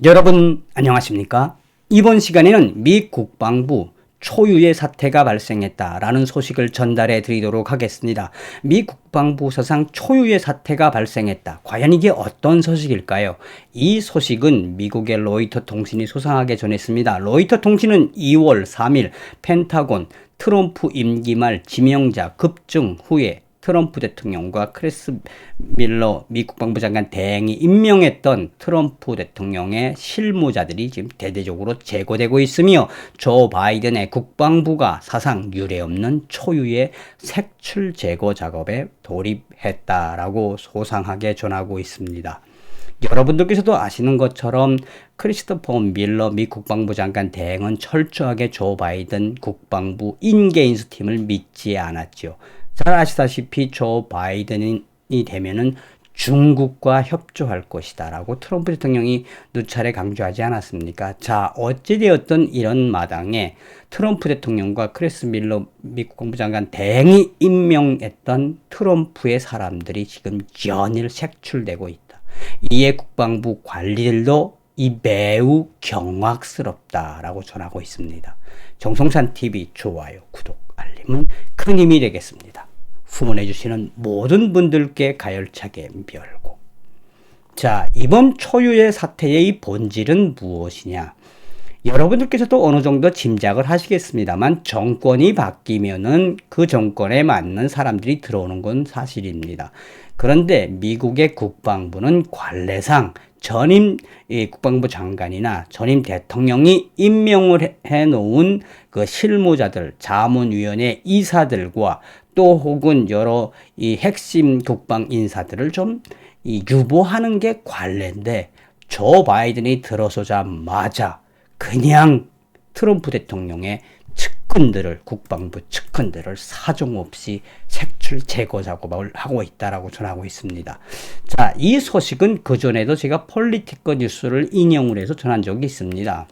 여러분 안녕하십니까? 이번 시간에는 미 국방부 초유의 사태가 발생했다라는 소식을 전달해 드리도록 하겠습니다. 미 국방부 서상 초유의 사태가 발생했다. 과연 이게 어떤 소식일까요? 이 소식은 미국의 로이터 통신이 소상하게 전했습니다. 로이터 통신은 2월 3일 펜타곤 트럼프 임기 말 지명자 급증 후에 트럼프 대통령과 크리스 밀러 미 국방부 장관 대행이 임명했던 트럼프 대통령의 실무자들이 지금 대대적으로 제거되고 있으며 조 바이든의 국방부가 사상 유례없는 초유의 색출 제거 작업에 돌입했다라고 소상하게 전하고 있습니다. 여러분들께서도 아시는 것처럼 크리스토퍼 밀러 미 국방부 장관 대행은 철저하게 조 바이든 국방부 인게인스 팀을 믿지 않았죠. 잘 아시다시피 조 바이든이 되면은 중국과 협조할 것이다 라고 트럼프 대통령이 누차례 강조하지 않았습니까? 자, 어찌되었든 이런 마당에 트럼프 대통령과 크리스 밀러 미 국방부 장관 대행이 임명했던 트럼프의 사람들이 지금 연일 색출되고 있다. 이에 국방부 관리들도 이 매우 경악스럽다라고 전하고 있습니다. 정성찬 TV 좋아요, 구독, 알림은 큰 힘이 되겠습니다. 후원해 주시는 모든 분들께 가열차게 멸고. 자, 이번 초유의 사태의 본질은 무엇이냐? 여러분들께서도 어느 정도 짐작을 하시겠습니다만 정권이 바뀌면은 그 정권에 맞는 사람들이 들어오는 건 사실입니다. 그런데 미국의 국방부는 관례상 전임 국방부 장관이나 전임 대통령이 임명을 해놓은 그 실무자들, 자문위원회 이사들과 또 혹은 여러 이 핵심 국방 인사들을 좀 유보하는 게 관례인데 조 바이든이 들어서자마자 그냥 트럼프 대통령의 측근들을 국방부 측근들을 사정없이 색출 제거 작업을 하고 있다라고 전하고 있습니다. 자, 이 소식은 그전에도 제가 폴리티커 뉴스를 인용을 해서 전한 적이 있습니다.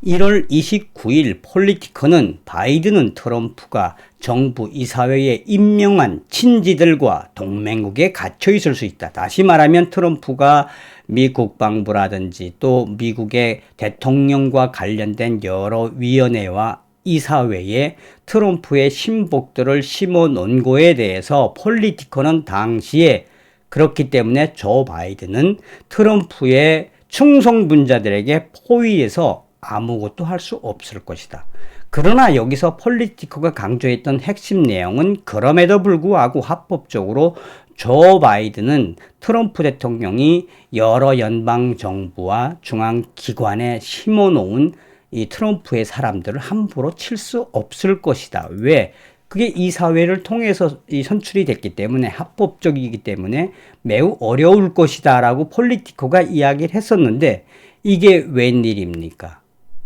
1월 29일 폴리티커는 바이든은 트럼프가 정부 이사회에 임명한 친지들과 동맹국에 갇혀 있을 수 있다. 다시 말하면 트럼프가 미 국방부라든지 또 미국의 대통령과 관련된 여러 위원회와 이사회에 트럼프의 신복들을 심어 놓은 거에 대해서 폴리티커는 당시에 그렇기 때문에 조 바이든은 트럼프의 충성분자들에게 포위해서 아무것도 할 수 없을 것이다. 그러나 여기서 폴리티커가 강조했던 핵심 내용은 그럼에도 불구하고 합법적으로 조 바이든은 트럼프 대통령이 여러 연방정부와 중앙기관에 심어놓은 이 트럼프의 사람들을 함부로 칠 수 없을 것이다. 왜? 그게 이사회를 통해서 선출이 됐기 때문에 합법적이기 때문에 매우 어려울 것이다 라고 폴리티커가 이야기를 했었는데 이게 웬일입니까?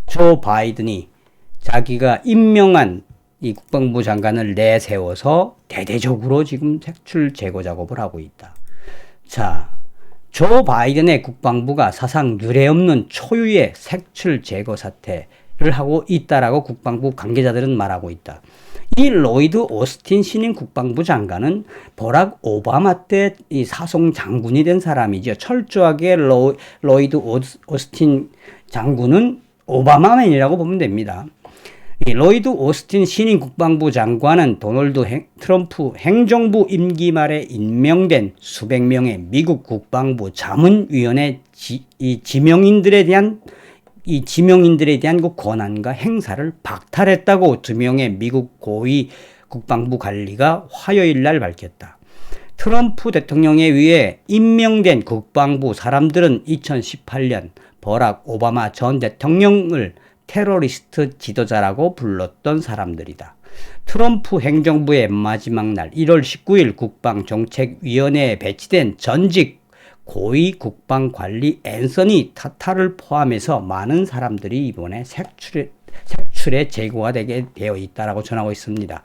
조 바이든이 자기가 임명한 이 국방부 장관을 내세워서 대대적으로 지금 색출 제거 작업을 하고 있다. 자, 조 바이든의 국방부가 사상 유례없는 초유의 색출 제거 사태를 하고 있다라고 국방부 관계자들은 말하고 있다. 이 로이드 오스틴 신임 국방부 장관은 버락 오바마 때 이 사송 장군이 된 사람이죠. 철저하게 로이드 오스틴 장군은 오바마맨이라고 보면 됩니다. 이 로이드 오스틴 신임 국방부 장관은 도널드 트럼프 행정부 임기 말에 임명된 수백 명의 미국 국방부 자문위원회 지명인들에 대한 그 권한과 행사를 박탈했다고 2명의 미국 고위 국방부 관리가 화요일 날 밝혔다. 트럼프 대통령에 의해 임명된 국방부 사람들은 2018년 버락 오바마 전 대통령을 테러리스트 지도자라고 불렀던 사람들이다. 트럼프 행정부의 마지막 날 1월 19일 국방정책위원회에 배치된 전직 고위 국방관리 앤서니 타타를 포함해서 많은 사람들이 이번에 색출에 제거가 되게 되어 있다라고 전하고 있습니다.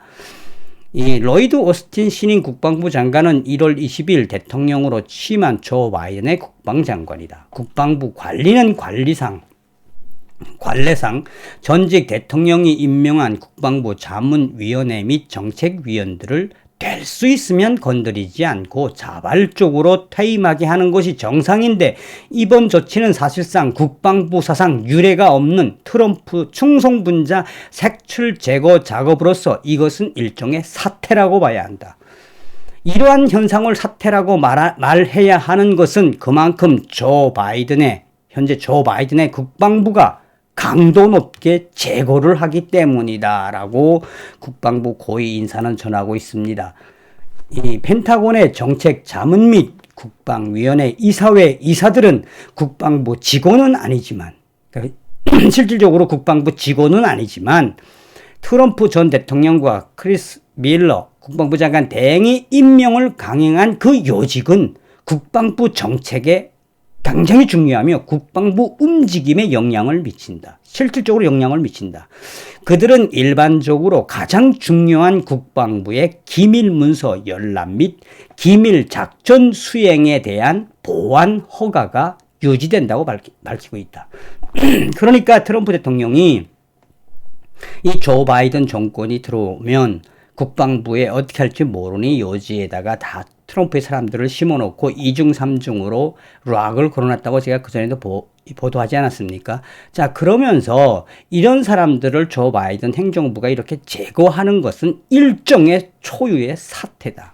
이 로이드 오스틴 신임 국방부 장관은 1월 20일 대통령으로 취임한 조 바이든의 국방장관이다. 국방부 관리는 관례상 전직 대통령이 임명한 국방부 자문위원회 및 정책위원들을 될 수 있으면 건드리지 않고 자발적으로 퇴임하게 하는 것이 정상인데 이번 조치는 사실상 국방부 사상 유례가 없는 트럼프 충성분자 색출 제거 작업으로서 이것은 일종의 사태라고 봐야 한다. 이러한 현상을 사태라고 말해야 하는 것은 그만큼 현재 조 바이든의 국방부가 강도 높게 제거를 하기 때문이다라고 국방부 고위 인사는 전하고 있습니다. 이 펜타곤의 정책 자문 및 국방위원회 이사회 이사들은 국방부 직원은 아니지만 실질적으로 국방부 직원은 아니지만 트럼프 전 대통령과 크리스 밀러 국방부 장관 대행이 임명을 강행한 그 요직은 국방부 정책에 굉장히 중요하며 국방부 움직임에 영향을 미친다. 실질적으로 영향을 미친다. 그들은 일반적으로 가장 중요한 국방부의 기밀 문서 열람 및 기밀 작전 수행에 대한 보안 허가가 유지된다고 밝히고 있다. 그러니까 트럼프 대통령이 이 조 바이든 정권이 들어오면 국방부에 어떻게 할지 모르니 요지에다가 다 트럼프의 사람들을 심어놓고 2중 3중으로 락을 걸어놨다고 제가 그전에도 보도하지 않았습니까? 자, 그러면서 이런 사람들을 조 바이든 행정부가 이렇게 제거하는 것은 일종의 초유의 사태다.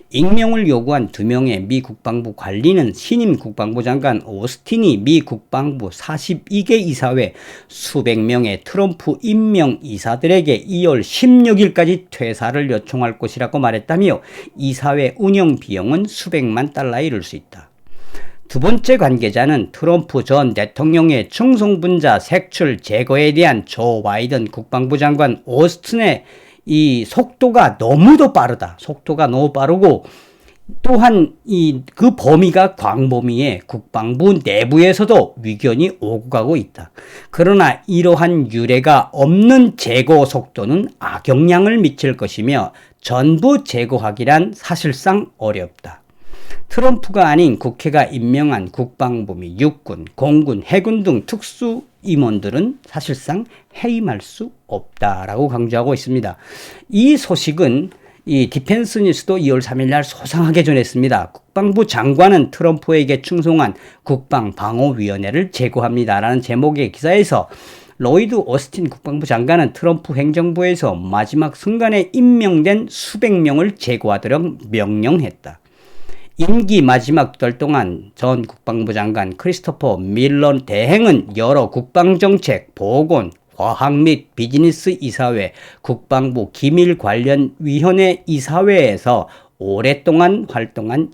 익명을 요구한 2명의 미 국방부 관리는 신임 국방부 장관 오스틴이 미 국방부 42개 이사회 수백 명의 트럼프 임명 이사들에게 2월 16일까지 퇴사를 요청할 것이라고 말했다며 이사회 운영 비용은 수백만 달러에 이를 수 있다. 두 번째 관계자는 트럼프 전 대통령의 충성분자 색출 제거에 대한 조 바이든 국방부 장관 오스틴의 이 속도가 너무도 빠르다. 속도가 너무 빠르고 또한 그 범위가 광범위해 국방부 내부에서도 위견이 오고 가고 있다. 그러나 이러한 유례가 없는 제거 속도는 악영향을 미칠 것이며 전부 제거하기란 사실상 어렵다. 트럼프가 아닌 국회가 임명한 국방부 및 육군, 공군, 해군 등 특수 임원들은 사실상 해임할 수 없다라고 강조하고 있습니다. 이 소식은 이 디펜스 뉴스도 2월 3일 날 소상하게 전했습니다. 국방부 장관은 트럼프에게 충성한 국방방어위원회를 제거합니다라는 제목의 기사에서 로이드 오스틴 국방부 장관은 트럼프 행정부에서 마지막 순간에 임명된 수백 명을 제거하도록 명령했다. 임기 마지막 2달 동안 전 국방부 장관 크리스토퍼 밀러 대행은 여러 국방정책, 보건, 과학 및 비즈니스 이사회, 국방부 기밀 관련 위원회 이사회에서 오랫동안 활동한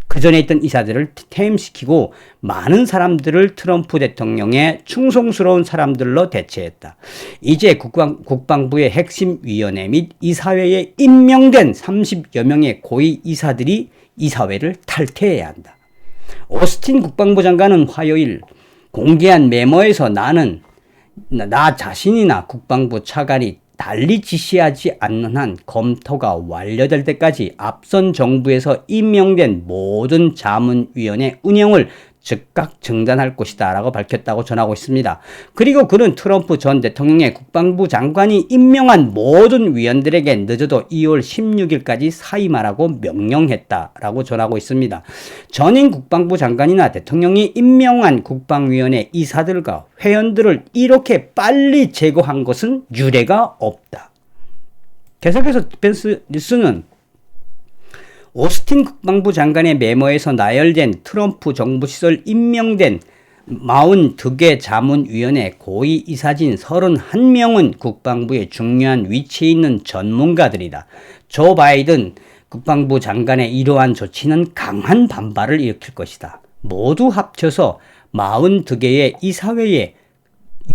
그전에 있던 이사들을 퇴임시키고 많은 사람들을 트럼프 대통령의 충성스러운 사람들로 대체했다. 이제 국방부의 핵심 위원회 및 이사회에 임명된 30여 명의 고위 이사들이 이사회를 탈퇴해야 한다. 오스틴 국방부 장관은 화요일 공개한 메모에서 나 자신이나 국방부 차관이 달리 지시하지 않는 한 검토가 완료될 때까지 앞선 정부에서 임명된 모든 자문위원회 운영을 즉각 중단할 것이다 라고 밝혔다고 전하고 있습니다. 그리고 그는 트럼프 전 대통령의 국방부 장관이 임명한 모든 위원들에게 늦어도 2월 16일까지 사임하라고 명령했다라고 전하고 있습니다. 전임 국방부 장관이나 대통령이 임명한 국방위원회 이사들과 회원들을 이렇게 빨리 제거한 것은 유례가 없다. 계속해서 디펜스 뉴스는 오스틴 국방부 장관의 메모에서 나열된 트럼프 정부 시절 임명된 42개 자문위원회 고위 이사진 31명은 국방부의 중요한 위치에 있는 전문가들이다. 조 바이든 국방부 장관의 이러한 조치는 강한 반발을 일으킬 것이다. 모두 합쳐서 42개의 이사회에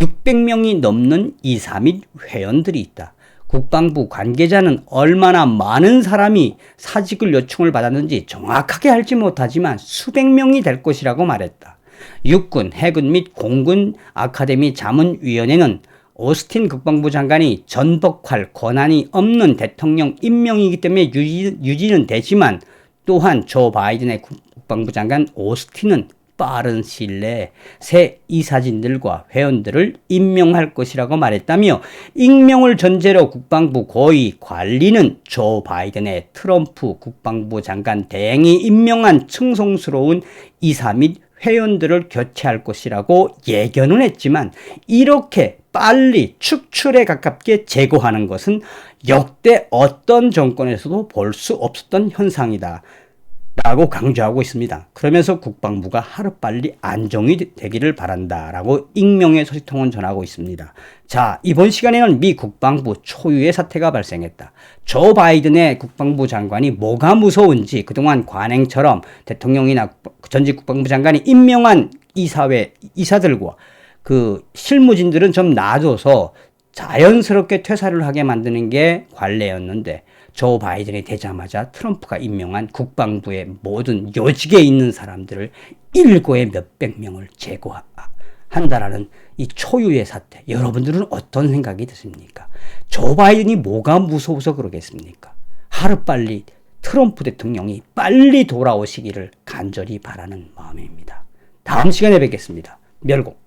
600명이 넘는 이사 및 회원들이 있다. 국방부 관계자는 얼마나 많은 사람이 사직을 요청을 받았는지 정확하게 알지 못하지만 수백 명이 될 것이라고 말했다. 육군, 해군 및 공군 아카데미 자문위원회는 오스틴 국방부 장관이 전복할 권한이 없는 대통령 임명이기 때문에 유지는 되지만 또한 조 바이든의 국방부 장관 오스틴은 빠른 시일 내에 새 이사진들과 회원들을 임명할 것이라고 말했다며 임명을 전제로 국방부 고위 관리는 조 바이든의 트럼프 국방부 장관 대행이 임명한 층송스러운 이사 및 회원들을 교체할 것이라고 예견은 했지만 이렇게 빨리 축출에 가깝게 제거하는 것은 역대 어떤 정권에서도 볼 수 없었던 현상이다 라고 강조하고 있습니다. 그러면서 국방부가 하루빨리 안정이 되기를 바란다 라고 익명의 소식통은 전하고 있습니다. 자, 이번 시간에는 미 국방부 초유의 사태가 발생했다. 조 바이든의 국방부 장관이 뭐가 무서운지 그동안 관행처럼 대통령이나 전직 국방부 장관이 임명한 이사들과 그 실무진들은 좀 놔둬서 자연스럽게 퇴사를 하게 만드는 게 관례였는데 조 바이든이 되자마자 트럼프가 임명한 국방부의 모든 요직에 있는 사람들을 일거에 몇백 명을 제거한다라는 이 초유의 사태. 여러분들은 어떤 생각이 드십니까? 조 바이든이 뭐가 무서워서 그러겠습니까? 하루빨리 트럼프 대통령이 빨리 돌아오시기를 간절히 바라는 마음입니다. 다음 시간에 뵙겠습니다. 멸공.